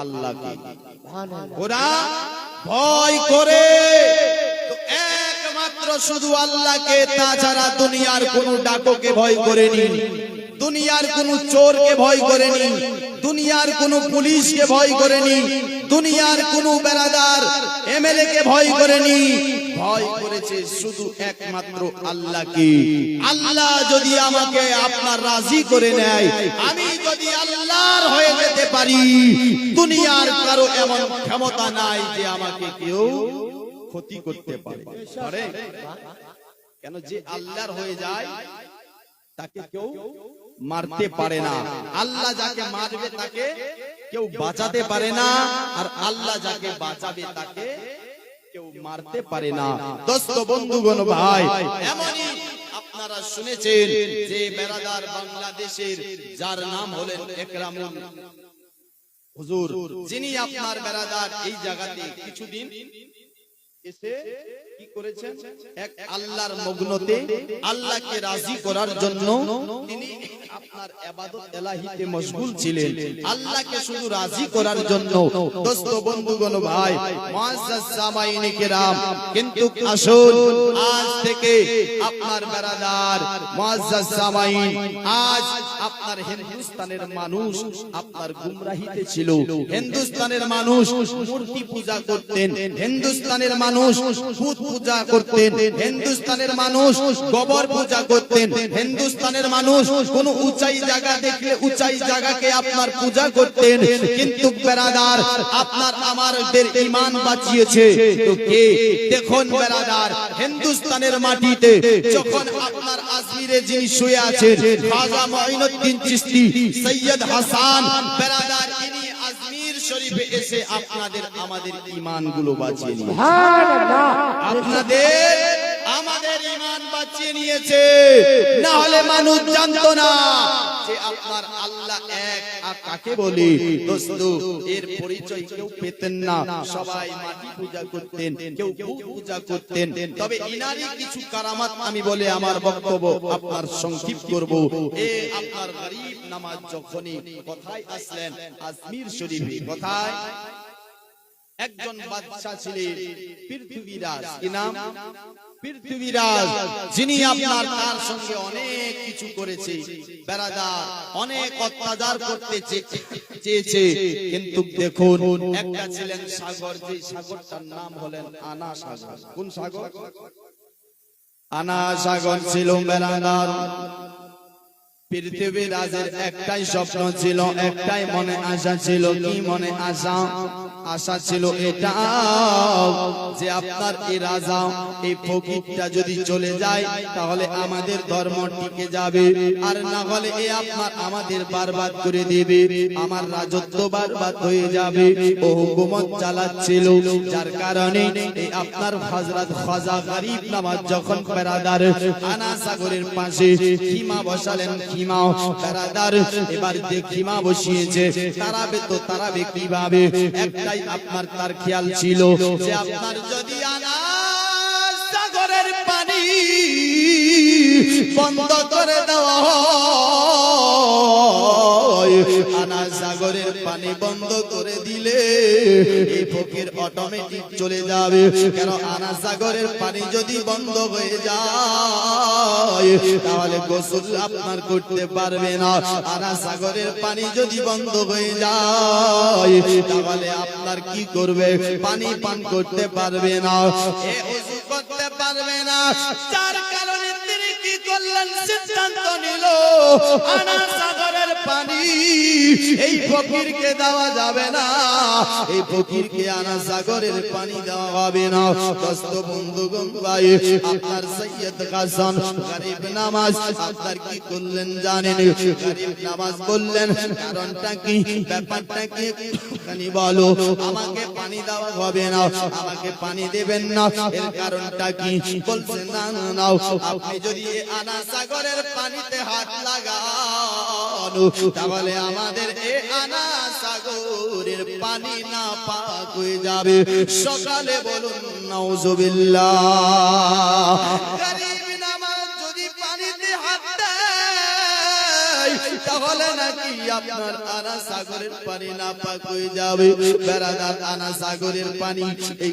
আল্লাহকে। ওরা ভয় করে তো একমাত্র শুধু আল্লাহকে, তাছাড়া দুনিয়ার কোনো ডাককে ভয় করেনি, দুনিয়ার কোনো চোরকে ভয় করেনি, দুনিয়ার কোনো পুলিশকে ভয় করেনি, দুনিয়ার কোনো বেরাদার এমএলএ কে ভয় করেনি, ভয় করেছে শুধু একমাত্র আল্লাহকে। আল্লাহ যদি আমাকে আপনার রাজি করে নেয়, আমি যদি আল্লাহর হয়ে যেতে পারি, দুনিয়ার কারো এমন ক্ষমতা নাই যে আমাকে কেউ ক্ষতি করতে পারে। কেন? যে আল্লাহর হয়ে যায় তাকে কেউ মারতে পারে না, আল্লাহ যাকে মারবে তাকে কেউ বাঁচাতে পারে না, আর আল্লাহ যাকে বাঁচাবে তাকে কেউ মারতে পারে না। দোস্ত বন্ধুগণ ভাই, এমনই আপনারা শুনেছেন যে বেরাদার বাংলাদেশের যার নাম হলেন একরামুল হুজুর, যিনি আপনার বেরাদার এই জায়গাতে কিছুদিন এসে কি করেছেন, এক আল্লাহর মগ্নতে আল্লাহকে রাজি করার জন্য তিনি আপনার ইবাদত এলাহিতে মশগুল ছিলেন, আল্লাহকে শুধু রাজি করার জন্য। দোস্ত বন্ধুগণ ভাই, মুআজ্জাজ সামাইনে কেরাম, কিন্তু আসুন আজ থেকে আপনার বেরাদার মুআজ্জাজ সামাইন, আজ আপনার হিন্দুস্তানের মানুষ আপনার গুমরাহিতে ছিল, হিন্দুস্তানের মানুষ মূর্তি পূজা করতেন, হিন্দুস্তানের মানুষ ভূত পূজা করতেন, হিন্দুস্তানের মানুষ গোবর পূজা করতেন, হিন্দুস্তানের মানুষ কোন উঁচাই জায়গা দেখলে উঁচাই জায়গাকে আপনার পূজা করতেন। কিন্তু বেরাদার আপনার আমাদের ঈমান বাঁচিয়েছে তো কে? দেখুন বেরাদার, হিন্দুস্তানের মাটিতে যখন আপনার আজমিরে যিনি শুয়ে আছেন খাজা মুঈনুদ্দিন চিশতি, সৈয়দ হাসান বেরাদার, ইনি আজমির শরীফে এসে আপনাদের আমাদের ঈমানগুলো বাঁচিয়ে নিয়েছে। সুবহানাল্লাহ। আপনাদের আমাদের ঈমান বাঁচিয়ে নিয়েছে, না হলে মানুষ জানতো না যে আপনার আল্লাহ এক কাকে বলে। দোস্ত, এর পরিচয় কেউ পেতেন না, সবাই মাটি পূজা করতেন, কেউ ভূত পূজা করতেন। তবে ইনারই কিছু কারামাত আমি বলে আমার বক্তব্য আপনার সংক্ষিপ্ত করব। এ আপনার গরিব নামাজ যখনই কোথায় আসলেন আজমির শরীফে, কোথায় একজন বাদশা ছিলেন পৃথ্বীরাজ, কি নাম? পৃথ্বীরাজ, যিনি আপনার তার সঙ্গে অনেক কিছু করেছে বেরাদার, অনেক অত্যাচার করতে চেয়েছে। কিন্তু দেখুন একটা ছিলেন সাগর, যে সাগরটার নাম হলেন আনা সাগর। কোন সাগর? আনা সাগর ছিল বেরাদার। পৃথ্বীরাজের একটাই স্বপ্ন ছিল, একটাই মনে আশা ছিল। কি মনে আশা? আশা ছিল এটা যে আপনার এই রাজা, এই ফকিরটা যদি চলে যায় তাহলে আমাদের ধর্ম টিকে যাবে, আর না হলে এ আপনার আমাদের বরবাদ করে দেবে, আমার রাজত্ব বরবাদ হয়ে যাবে। ও হুকুমত চালাচ্ছিল, যার কারণে এই আপনার হযরত খাজা গরিব নামাজ যখন বেরাদার আনা সাগরের পাশে খিমা বসালেন, খিমা বেরাদার এবার যে খিমা বসিয়েছে তারাবে তো তারাবে কিভাবে? একটাই আপনার তার খেয়াল ছিল যে আপনার যদি আনা সাগরের পানি বন্ধ করে দেওয়া হয়, আনা সাগরের পানি বন্ধ করে দিলে এই ফকির অটোমেটিক চলে যাবে। কেন? আনা সাগরের পানি যদি বন্ধ হয়ে যায় তাহলে গোসল আপনার করতে পারবে না। আনা সাগরের পানি যদি বন্ধ হয়ে যায় তাহলে আপনার কি করবে? পানি পান করতে পারবে না, ওযু করতে পারবে না। যার কারণে তিনি কি করলেন? সিদ্ধান্ত নিল আনা সাগরের পানি এই ফকিরকে দেওয়া যাবে না, এই ফকিরকে আনা সাগরের পানি দেওয়া হবে না। দোস্ত বন্ধুগণ ভাই, আপনার সৈয়দ হাসান গরিব নামাজ আপনার কি করলেন জানেন? গরিব নামাজ বললেন কারণটা কি, ব্যাপারটা কি খানি বলো। আমাকে পানি দেওয়া হবে না, আমাকে পানি দেবেন না, এর কারণটা কি? বলছেন না না না, আপনি যদি আনা সাগরের পানিতে হাত লাগান তাহলে আমাদের এ আনা সাগরের পানি না পাক হয়ে যাবে। সকালে বলুন নাউজুবিল্লাহ। গরিব নামাজ যদি পানিতে হাত দেয় তাহলে নাকি আপনার আনা সাগরের পানি নাপাক হয়ে যাবে। বেরাদার, আনা সাগরের পানি এই